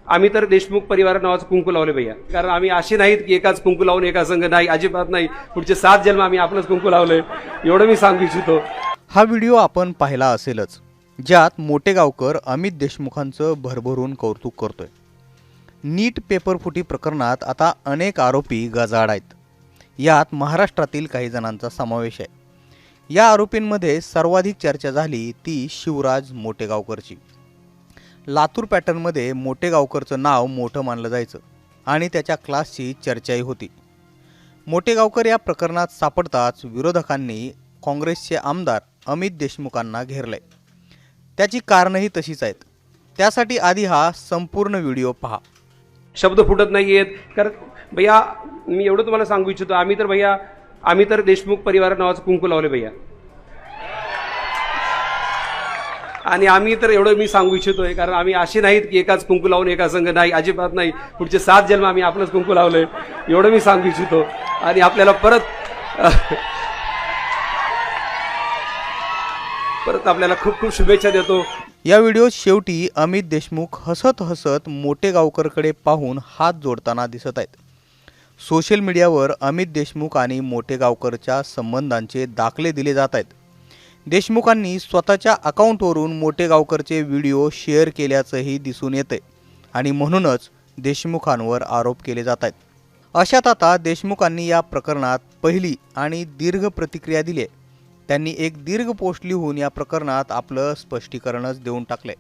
आम्ही तर देशमुख परिवार नावाचं कुंकू लावले भैया, कारण आम्ही असे नाहीत की एकाच कुंकू लावून एका संघ, नाही, अजिबात नाही. पुढचे 7 जन्म आम्ही आपलंच कुंकू लावलंय, एवढं मी सांगू इच्छितो. हा व्हिडिओ आपण पाहिला असेलच, ज्यात मोटेगावकर अमित देशमुखांचं भरभरून कौतुक करतोय. नीट पेपर फुटी प्रकरणात आता अनेक आरोपी गजाआड आहेत. यात महाराष्ट्रातील काही जणांचा समावेश आहे. या आरोपींमध्ये सर्वाधिक चर्चा झाली ती शिवराज मोटेगावकरची. लातूर पॅटर्नमध्ये मोटेगावकरचं नाव मोठं मानलं जायचं आणि त्याच्या क्लासची चर्चाही होती. मोटेगावकर या प्रकरणात सापडताच विरोधकांनी काँग्रेसचे आमदार अमित देशमुखांना घेरले. त्याची कारणंही तशीच आहेत. त्यासाठी आधी हा संपूर्ण व्हिडिओ पहा. शब्द फुटत नाहीयेत, कारण भैया मी एवढं तुम्हाला सांगू इच्छितो, आम्ही तर देशमुख परिवार नावाचं कुंकू लावले भैया. आणि आम्ही तर एवढं मी सांगू इच्छितोय, कारण आम्ही असे नाहीत की एकाच कुंकू लावून एका संघ, नाही, अजिबात नाही. पुढचे 7 जन्म आम्ही आपलंच कुंकू लावलंय, एवढं मी सांगू इच्छितो. आणि आपल्याला परत आपल्याला खूप खूप शुभेच्छा देतो. या व्हिडिओ शेवटी अमित देशमुख हसत हसत मोटेगावकरकडे पाहून हात जोडताना दिसत आहेत. सोशल मीडियावर अमित देशमुख आणि मोटेगावकरच्या संबंधांचे दाखले दिले जात आहेत. देशमुखांनी स्वतःच्या अकाउंटवरून मोटेगावकरचे व्हिडिओ शेअर केल्याचंही दिसून येते आणि म्हणूनच देशमुखांवर आरोप केले जात आहेत. अशात आता देशमुखांनी या प्रकरणात पहिली आणि दीर्घ प्रतिक्रिया दिली आहे. त्यांनी एक दीर्घ पोस्ट लिहून या प्रकरणात आपलं स्पष्टीकरणच देऊन टाकलंय.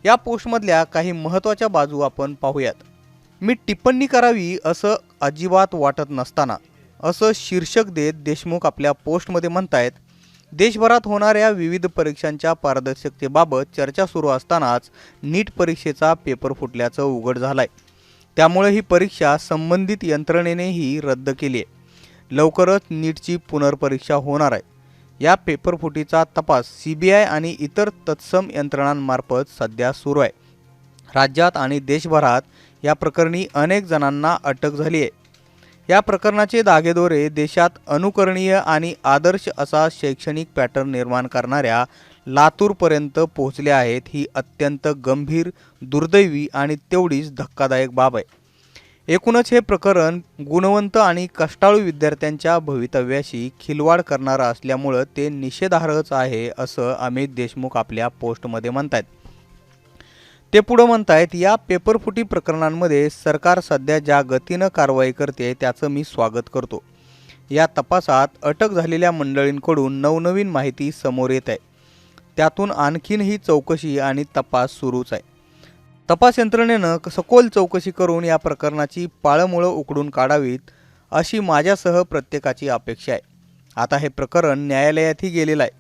या पोस्टमधल्या काही महत्त्वाच्या बाजू आपण पाहूयात. मी टिप्पणी करावी असं अजिबात वाटत नसताना असं शीर्षक देत देशमुख आपल्या पोस्टमध्ये म्हणतायत, देशभरात होणाऱ्या विविध परीक्षांच्या पारदर्शकतेबाबत चर्चा सुरू असतानाच नीट परीक्षेचा पेपर फुटल्याचं उघड झालंय. त्यामुळे ही परीक्षा संबंधित यंत्रणेनेही रद्द केली आहे. लवकरच नीटची पुनर्परीक्षा होणार आहे. या पेपरफुटीचा तपास CBI आणि इतर तत्सम यंत्रणांमार्फत सध्या सुरू आहे. राज्यात आणि देशभरात या प्रकरणी अनेक जणांना अटक झाली आहे. या प्रकरणाचे धागेदोरे देशात अनुकरणीय आणि आदर्श असा शैक्षणिक पॅटर्न निर्माण करणाऱ्या लातूरपर्यंत पोहोचले आहेत. ही अत्यंत गंभीर, दुर्दैवी आणि तेवढीच धक्कादायक बाब आहे. एकूणच हे प्रकरण गुणवंत आणि कष्टाळू विद्यार्थ्यांच्या भवितव्याशी खिलवाड करणारं असल्यामुळं ते निषेधार्हच आहे असं अमित देशमुख आपल्या पोस्टमध्ये म्हणतायत. ते पुढे म्हणतायत, या पेपरफुटी प्रकरणांमध्ये सरकार सध्या ज्या गतीनं कारवाई करते त्याचं मी स्वागत करतो. या तपासात अटक झालेल्या मंडळींकडून नवनवीन माहिती समोर येत आहे. त्यातून आणखीनही चौकशी आणि तपास सुरूच आहे. तपास यंत्रणेनं सखोल चौकशी करून या प्रकरणाची पाळंमुळं उकडून काढावीत अशी माझ्यासह प्रत्येकाची अपेक्षा आहे. आता हे प्रकरण न्यायालयातही गेलेलं आहे.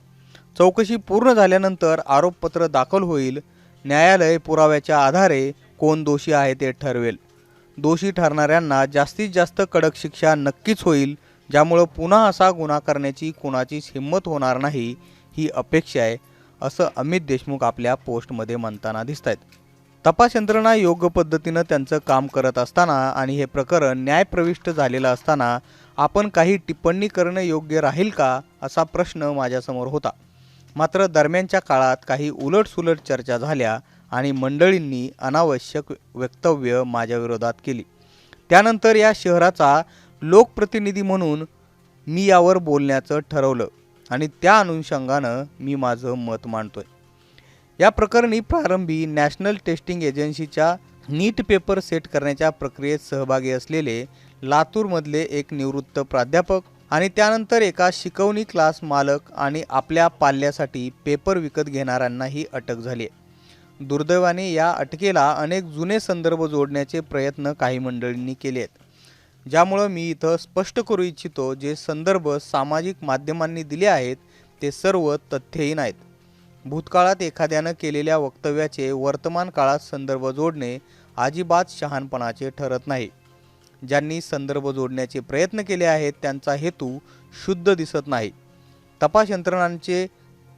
चौकशी पूर्ण झाल्यानंतर आरोपपत्र दाखल होईल. न्यायालय पुराव्याच्या आधारे कोण दोषी आहे ते ठरवेल. दोषी ठरणाऱ्यांना जास्तीत जास्त कडक शिक्षा नक्कीच होईल, ज्यामुळं पुन्हा असा गुन्हा करण्याची कुणाचीच हिंमत होणार नाही, ही अपेक्षा आहे असं अमित देशमुख आपल्या पोस्टमध्ये म्हणताना दिसत आहेत. तपास यंत्रणा योग्य पद्धतीनं त्यांचं काम करत असताना आणि हे प्रकरण न्यायप्रविष्ट झालेलं असताना आपण काही टिप्पणी करणं योग्य राहील का असा प्रश्न माझ्यासमोर होता. मात्र दरम्यानच्या काळात काही उलटसुलट चर्चा झाल्या आणि मंडळींनी अनावश्यक वक्तव्य माझ्या विरोधात केली. त्यानंतर या शहराचा लोकप्रतिनिधी म्हणून मी यावर बोलण्याचं ठरवलं आणि त्या अनुषंगानं मी माझं मत मांडतोय. या प्रकरणी प्रारंभी नॅशनल टेस्टिंग एजन्सीच्या नीट पेपर सेट करण्याच्या प्रक्रियेत सहभागी असलेले लातूरमधले एक निवृत्त प्राध्यापक आणि त्यानंतर एका शिकवणी क्लास मालक आणि आपल्या पाल्यासाठी पेपर विकत घेणाऱ्यांनाही अटक झाली आहे. दुर्दैवाने या अटकेला अनेक जुने संदर्भ जोडण्याचे प्रयत्न काही मंडळींनी केले आहेत, ज्यामुळं मी इथं स्पष्ट करू इच्छितो, जे संदर्भ सामाजिक माध्यमांनी दिले आहेत ते सर्व तथ्यहीन आहेत. भूतकाळात एखाद्यानं केलेल्या वक्तव्याचे वर्तमान काळात संदर्भ जोडणे अजिबात शहाणपणाचे ठरत नाही. ज्यांनी संदर्भ जोडण्याचे प्रयत्न केले आहेत त्यांचा हेतू शुद्ध दिसत नाही. तपास यंत्रणांचे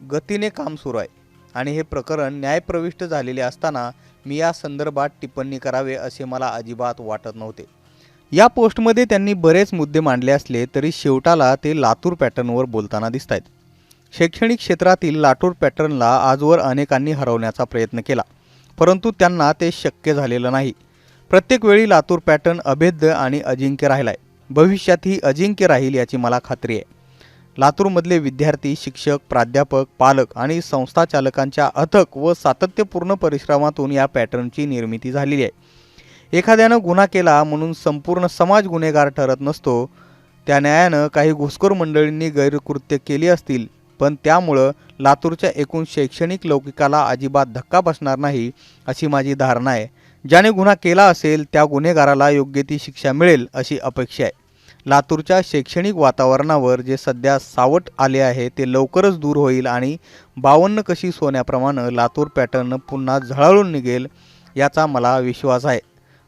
गतीने काम सुरू आहे आणि हे प्रकरण न्यायप्रविष्ट झालेले असताना मी या संदर्भात टिप्पणी करावे असे मला अजिबात वाटत नव्हते. या पोस्टमध्ये त्यांनी बरेच मुद्दे मांडले असले तरी शेवटाला ते लातूर पॅटर्नवर बोलताना दिसत आहेत. शैक्षणिक क्षेत्रातील लातूर पॅटर्नला आजवर अनेकांनी हरवण्याचा प्रयत्न केला. परंतु त्यांना ते शक्य झालेलं नाही. प्रत्येक वेळी लातूर पॅटर्न अभेद्य आणि अजिंक्य राहिलाय. भविष्यातही अजिंक्य राहील याची मला खात्री आहे. लातूरमधले विद्यार्थी, शिक्षक, प्राध्यापक, पालक आणि संस्था चालकांच्या अथक व सातत्यपूर्ण परिश्रमातून या पॅटर्नची निर्मिती झालेली आहे. एखाद्यानं गुन्हा केला म्हणून संपूर्ण समाज गुन्हेगार ठरत नसतो. त्या न्यायानं काही घुसखोर मंडळींनी गैरकृत्य केली असतील, पण त्यामुळं लातूरच्या एकूण शैक्षणिक लौकिकाला अजिबात धक्का बसणार नाही अशी माझी धारणा आहे. ज्याने गुन्हा केला असेल त्या गुन्हेगाराला योग्य ती शिक्षा मिळेल अशी अपेक्षा आहे. लातूरच्या शैक्षणिक वातावरणावर जे सध्या सावट आले आहे ते लवकरच दूर होईल आणि 52 कशी सोन्याप्रमाणे लातूर पॅटर्न पुन्हा झळाळून निघेल याचा मला विश्वास आहे,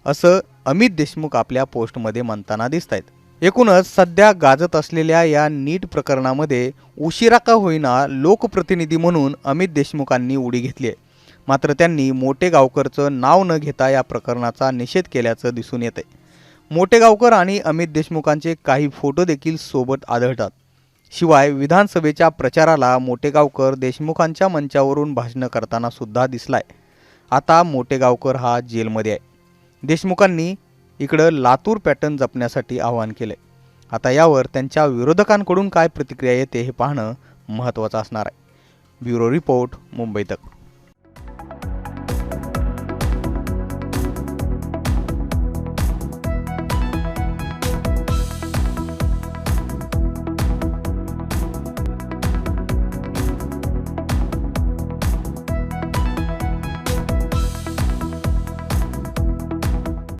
असं अमित देशमुख आपल्या पोस्टमध्ये म्हणताना दिसत आहेत. एकूणच सध्या गाजत असलेल्या या नीट प्रकरणामध्ये उशिरा का होईना लोकप्रतिनिधी म्हणून अमित देशमुखांनी उडी घेतली आहे. मात्र त्यांनी मोटेगावकरचं नाव न घेता या प्रकरणाचा निषेध केल्याचं दिसून येत आहे. मोटेगावकर आणि अमित देशमुखांचे काही फोटो देखील सोबत आढळतात. शिवाय विधानसभेच्या प्रचाराला मोटेगावकर देशमुखांच्या मंचावरून भाषण करताना सुद्धा दिसलाय. आता मोटेगावकर हा जेलमध्ये आहे. देशमुखांनी इकडं लातूर पॅटर्न जपण्यासाठी आवाहन केलंय. आता यावर त्यांच्या विरोधकांकडून काय प्रतिक्रिया येते हे पाहणं महत्त्वाचं असणार आहे. ब्युरो रिपोर्ट, मुंबई तक.